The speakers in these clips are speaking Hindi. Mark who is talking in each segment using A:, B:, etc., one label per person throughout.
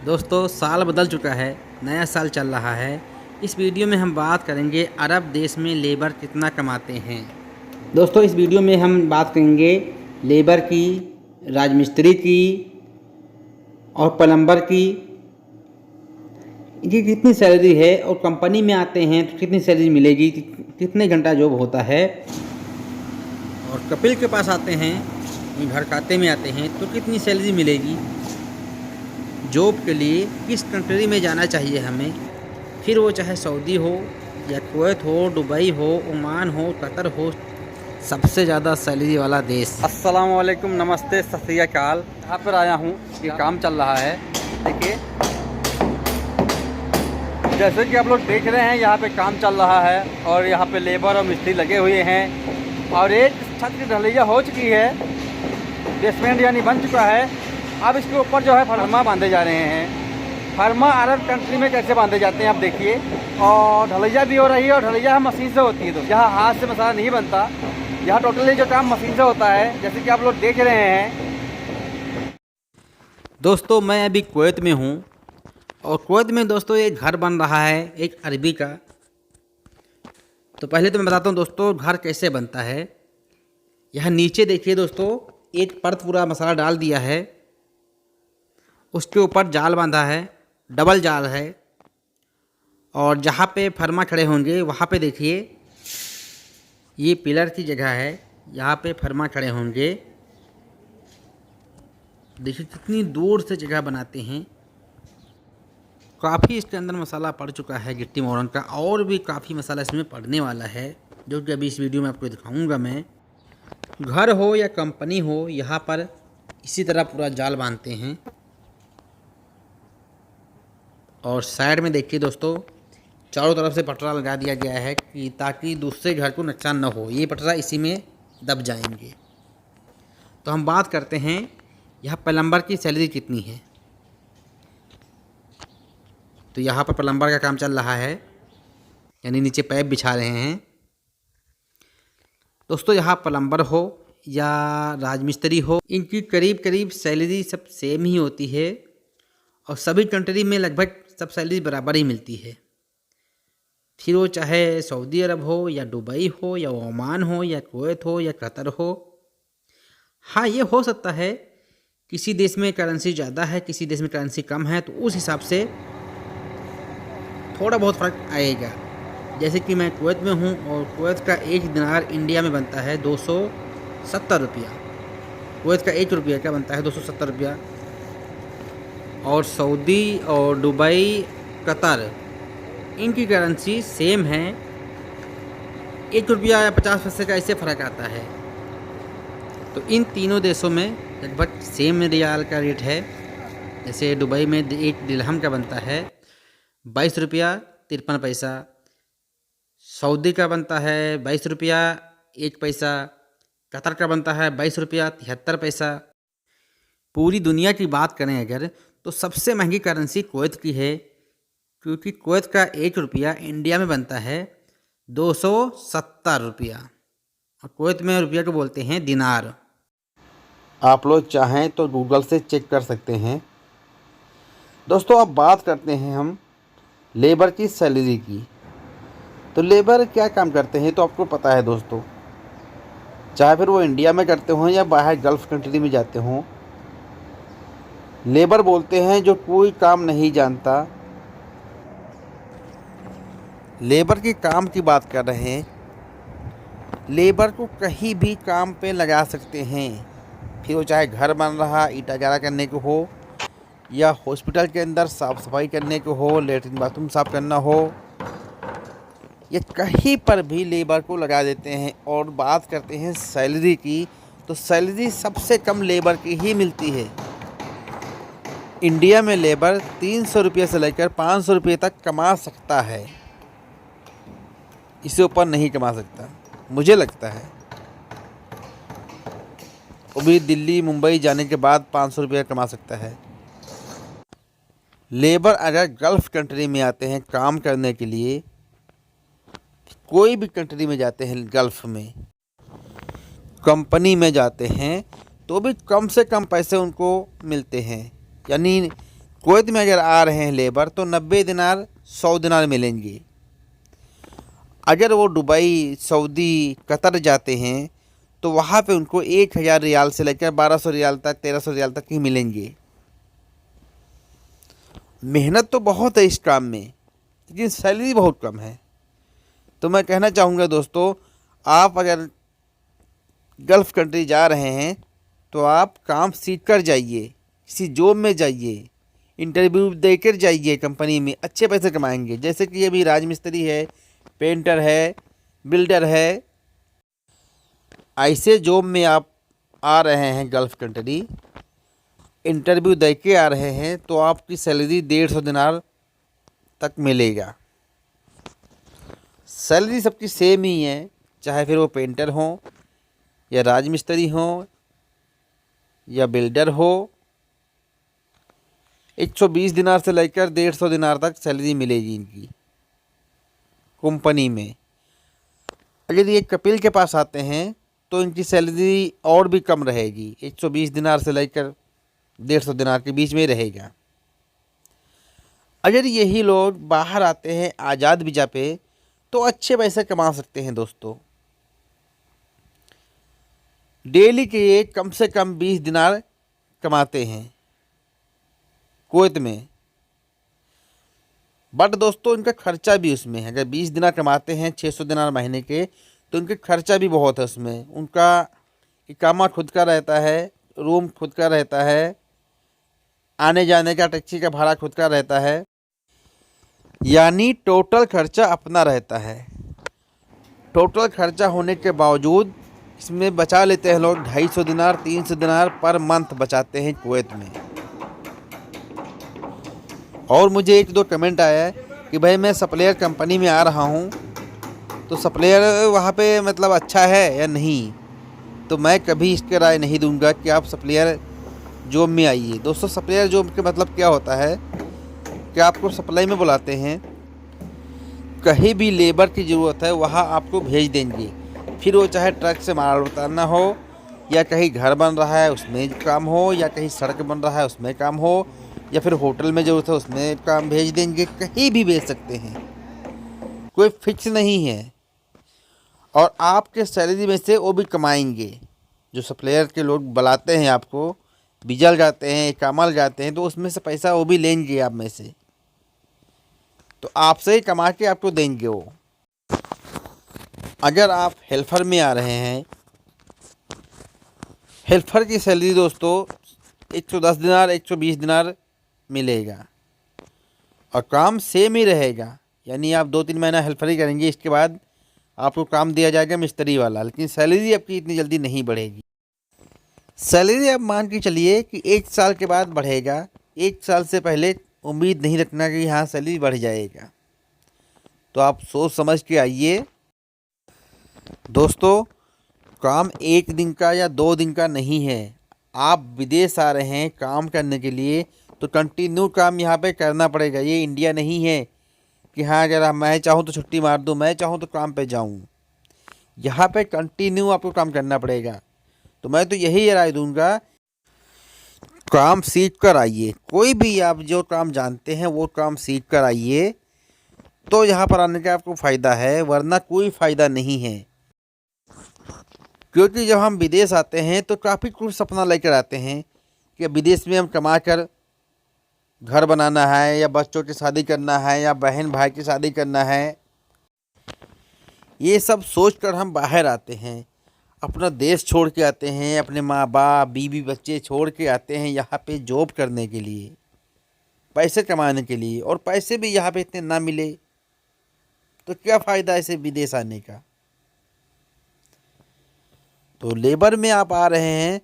A: दोस्तों साल बदल चुका है, नया साल चल रहा है। इस वीडियो में हम बात करेंगे अरब देश में लेबर कितना कमाते हैं। दोस्तों इस वीडियो में हम बात करेंगे लेबर की, राजमिस्त्री की और प्लम्बर की, इनकी कितनी सैलरी है और कंपनी में आते हैं तो कितनी सैलरी मिलेगी, कितने घंटा जॉब होता है। और कपिल के पास आते हैं, घर खाते में आते हैं तो कितनी सैलरी मिलेगी। जॉब के लिए किस कंट्री में जाना चाहिए हमें, फिर वो चाहे सऊदी हो या कुवैत हो, दुबई हो, ओमान हो, कतर हो, सबसे ज़्यादा सैलरी वाला देश। अस्सलाम वालेकुम, नमस्ते, सत श्री अकाल। यहाँ पर आया हूँ, ये काम चल रहा है। देखिए जैसे कि आप लोग देख रहे हैं, यहाँ पे काम चल रहा है और यहाँ पे लेबर और मिस्त्री लगे हुए हैं और एक छत की ढलैया हो चुकी है, बेसमेंट यानी बन चुका है। अब इसके ऊपर जो है फरमा बांधे जा रहे हैं। फरमा अरब कंट्री में कैसे बांधे जाते हैं आप देखिए। और ढलैया भी हो रही है और ढलैया मशीन से होती है, तो यहाँ हाथ से मसाला नहीं बनता, यहाँ टोटली जो काम मशीन से होता है, जैसे कि आप लोग देख रहे हैं। दोस्तों मैं अभी कुवैत में हूँ और कुवैत में दोस्तों एक घर बन रहा है, एक अरबी का। तो पहले तो मैं बताता हूँ दोस्तों घर कैसे बनता है। यहाँ नीचे देखिए दोस्तों, एक परत पूरा मसाला डाल दिया है, उसके ऊपर जाल बांधा है, डबल जाल है। और जहाँ पे फरमा खड़े होंगे वहाँ पे देखिए ये पिलर की जगह है, यहाँ पे फरमा खड़े होंगे। देखिए कितनी दूर से जगह बनाते हैं। काफ़ी इसके अंदर मसाला पड़ चुका है गिट्टी मोरन का, और भी काफ़ी मसाला इसमें पड़ने वाला है, जो कि अभी इस वीडियो में आपको दिखाऊंगा मैं। घर हो या कंपनी हो, यहाँ पर इसी तरह पूरा जाल बांधते हैं। और साइड में देखिए दोस्तों, चारों तरफ से पटरा लगा दिया गया है कि ताकि दूसरे घर को नुकसान न हो, ये पटरा इसी में दब जाएंगे। तो हम बात करते हैं यहाँ प्लम्बर की सैलरी कितनी है। तो यहाँ पर प्लम्बर का काम चल रहा है, यानी नीचे पैप बिछा रहे हैं। दोस्तों यहाँ प्लम्बर हो या राजमिस्त्री हो, इनकी करीब करीब सैलरी सब सेम ही होती है और सभी कंट्री में लगभग सब सैलरी बराबर ही मिलती है। फिर वो चाहे सऊदी अरब हो या दुबई हो या ओमान हो या कुवैत हो या कतर हो। हाँ ये हो सकता है किसी देश में करेंसी ज़्यादा है, किसी देश में करेंसी कम है, तो उस हिसाब से थोड़ा बहुत फ़र्क आएगा। जैसे कि मैं कुवैत में हूँ और कुवैत का एक दिनार इंडिया में बनता है 270 रुपया। कुवैत का एक रुपया का बनता है 270 रुपया। और सऊदी और दुबई, कतर, इनकी करेंसी सेम है, 1 रुपया या 50 पैसे का ऐसे फ़र्क आता है। तो इन तीनों देशों में लगभग सेम रियाल का रेट है। जैसे दुबई में एक दिरहम का बनता है 22 रुपया 53 पैसा, सऊदी का बनता है 22 रुपया 1 पैसा, कतर का बनता है 22 रुपया 73 पैसा। पूरी दुनिया की बात करें अगर, तो सबसे महंगी करेंसी कुवैत की है, क्योंकि कुवैत का 1 रुपया इंडिया में बनता है 270 रुपया और कुवैत में रुपया को बोलते हैं दिनार। आप लोग चाहें तो गूगल से चेक कर सकते हैं। दोस्तों अब बात करते हैं हम लेबर की सैलरी की। तो लेबर क्या काम करते हैं तो आपको पता है दोस्तों, चाहे फिर वो इंडिया में करते हों या बाहर गल्फ़ कंट्री में जाते हों, लेबर बोलते हैं जो कोई काम नहीं जानता। लेबर के काम की बात कर रहे हैं। लेबर को कहीं भी काम पे लगा सकते हैं, फिर वो चाहे घर बन रहा ईंटा गारा करने को हो या हॉस्पिटल के अंदर साफ़ सफाई करने को हो, लेटरिन बाथरूम साफ़ करना हो, ये कहीं पर भी लेबर को लगा देते हैं। और बात करते हैं सैलरी की, तो सैलरी सबसे कम लेबर की ही मिलती है। इंडिया में लेबर 300 रुपये से लेकर 500 रुपये तक कमा सकता है, इससे ऊपर नहीं कमा सकता मुझे लगता है। वो भी दिल्ली मुंबई जाने के बाद 500 रुपये कमा सकता है। लेबर अगर गल्फ़ कंट्री में आते हैं काम करने के लिए, कोई भी कंट्री में जाते हैं, गल्फ़ में कंपनी में जाते हैं, तो भी कम से कम पैसे उनको मिलते हैं। यानी कुवैत में अगर आ रहे हैं लेबर तो 90 दिनार 100 दिनार मिलेंगे। अगर वो दुबई, सऊदी, कतर जाते हैं तो वहाँ पे उनको 1000 रियाल से लेकर 1200 रियाल तक, 1300 रियाल तक ही मिलेंगे। मेहनत तो बहुत है इस काम में, लेकिन सैलरी बहुत कम है। तो मैं कहना चाहूँगा दोस्तों, आप अगर गल्फ़ कंट्री जा रहे हैं तो आप काम सीख कर जाइए, किसी जॉब में जाइए, इंटरव्यू देकर जाइए कंपनी में, अच्छे पैसे कमाएंगे। जैसे कि अभी राजमिस्त्री है, पेंटर है, बिल्डर है, ऐसे जॉब में आप आ रहे हैं गल्फ़ कंट्री, इंटरव्यू दे के आ रहे हैं तो आपकी सैलरी 150 दिनार तक मिलेगा। सैलरी सबकी सेम ही है, चाहे फिर वो पेंटर हो या राजमिस्त्री हो या बिल्डर हो। 120 दिनार से लेकर 150 दिनार तक सैलरी मिलेगी इनकी कंपनी में। अगर ये कपिल के पास आते हैं तो इनकी सैलरी और भी कम रहेगी, 120 दिनार से लेकर 150 दिनार के बीच में रहेगा। अगर यही लोग बाहर आते हैं आज़ाद वीज़ा पे तो अच्छे पैसे कमा सकते हैं दोस्तों। डेली के ये कम से कम 20 दिनार कमाते हैं कुवैत में। बट दोस्तों इनका खर्चा भी उसमें है। अगर 20 दिनार कमाते हैं 600 दिनार महीने के, तो इनके खर्चा भी बहुत है उसमें। उनका इकामा खुद का रहता है, रूम खुद का रहता है, आने जाने का टैक्सी का भाड़ा खुद का रहता है, यानी टोटल खर्चा अपना रहता है। टोटल खर्चा होने के बावजूद इसमें बचा लेते हैं लोग 250 दिनार, 300 दिनार पर मंथ बचाते हैं कुवैत में। और मुझे एक दो कमेंट आया है कि भाई मैं सप्लायर कंपनी में आ रहा हूँ तो सप्लायर वहाँ पे मतलब अच्छा है या नहीं। तो मैं कभी इसके राय नहीं दूंगा कि आप सप्लायर जॉब में आइए। दोस्तों सप्लायर जॉब के मतलब क्या होता है कि आपको सप्लाई में बुलाते हैं, कहीं भी लेबर की ज़रूरत है वहाँ आपको भेज देंगे। फिर वो चाहे ट्रक से माल उतारना हो, या कहीं घर बन रहा है उसमें काम हो, या कहीं सड़क बन रहा है उसमें काम हो, या फिर होटल में ज़रूरत है उसमें काम भेज देंगे। कहीं भी भेज सकते हैं, कोई फिक्स नहीं है। और आपके सैलरी में से वो भी कमाएंगे। जो सप्लायर के लोग बुलाते हैं आपको, वीज़ा लगाते हैं, इकामा लगाते हैं, तो उसमें से पैसा वो भी लेंगे आप में से, तो आपसे ही कमा के आपको देंगे वो। अगर आप हेल्पर में आ रहे हैं, हेल्पर की सैलरी दोस्तों 110 दिनार 120 दिनार मिलेगा और काम सेम ही रहेगा। यानी आप 2-3 महीना हेल्पर ही करेंगे, इसके बाद आपको काम दिया जाएगा मिस्त्री वाला, लेकिन सैलरी आपकी इतनी जल्दी नहीं बढ़ेगी। सैलरी आप मान के चलिए कि 1 साल के बाद बढ़ेगा। 1 साल से पहले उम्मीद नहीं रखना कि हाँ सैलरी बढ़ जाएगा। तो आप सोच समझ के आइए दोस्तों। काम 1 दिन का या 2 दिन का नहीं है। आप विदेश आ रहे हैं काम करने के लिए तो कंटिन्यू काम यहाँ पे करना पड़ेगा। ये इंडिया नहीं है कि हाँ अगर मैं चाहूँ तो छुट्टी मार दूँ, मैं चाहूँ तो काम पे जाऊँ। यहाँ पे कंटिन्यू आपको काम करना पड़ेगा। तो मैं तो यही राय दूंगा, काम सीख कर आइए। कोई भी आप जो काम जानते हैं वो काम सीख कर आइए, तो यहाँ पर आने का आपको फ़ायदा है, वरना कोई फ़ायदा नहीं है। क्योंकि जब हम विदेश आते हैं तो काफ़ी कुछ सपना लेकर आते हैं कि विदेश में हम कमा कर घर बनाना है, या बच्चों की शादी करना है, या बहन भाई की शादी करना है। ये सब सोचकर हम बाहर आते हैं, अपना देश छोड़ के आते हैं, अपने माँ बाप बीवी बच्चे छोड़ के आते हैं यहाँ पे जॉब करने के लिए, पैसे कमाने के लिए। और पैसे भी यहाँ पे इतने ना मिले तो क्या फ़ायदा ऐसे विदेश आने का। तो लेबर में आप आ रहे हैं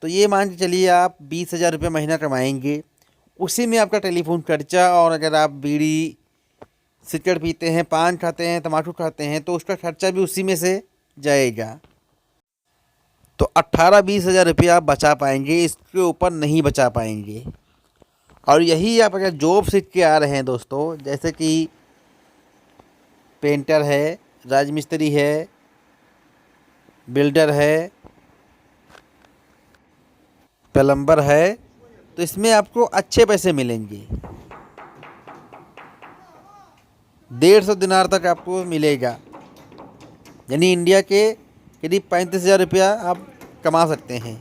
A: तो ये मान के चलिए आप 20,000 रुपये महीना कमाएंगे। उसी में आपका टेलीफोन खर्चा, और अगर आप बीड़ी सिगरेट पीते हैं, पान खाते हैं, तम्बाकू खाते हैं, तो उसका खर्चा भी उसी में से जाएगा। तो 18-20 हज़ार रुपया आप बचा पाएंगे, इसके ऊपर नहीं बचा पाएंगे। और यही आप अगर जॉब सीख के आ रहे हैं दोस्तों, जैसे कि पेंटर है, राजमिस्त्री है, बिल्डर है, प्लम्बर है, तो इसमें आपको अच्छे पैसे मिलेंगे। 150 दिनार तक आपको मिलेगा, यानी इंडिया के करीब 35,000 रुपया आप कमा सकते हैं।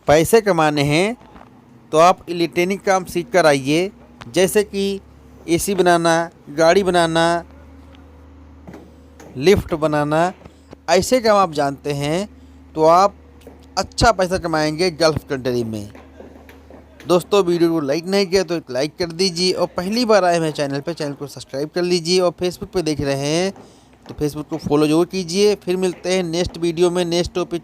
A: पैसे कमाने हैं तो आप इलेक्ट्रॉनिक काम सीख कर आइए, जैसे कि एसी बनाना, गाड़ी बनाना, लिफ्ट बनाना, ऐसे काम आप जानते हैं तो आप अच्छा पैसा कमाएंगे गल्फ़ कंट्री में। दोस्तों, वीडियो को लाइक नहीं किया तो एक लाइक कर दीजिए, और पहली बार आए हैं चैनल पे, चैनल को सब्सक्राइब कर लीजिए, और फेसबुक पे देख रहे हैं तो फेसबुक को फॉलो जरूर कीजिए। फिर मिलते हैं नेक्स्ट वीडियो में नेक्स्ट टॉपिक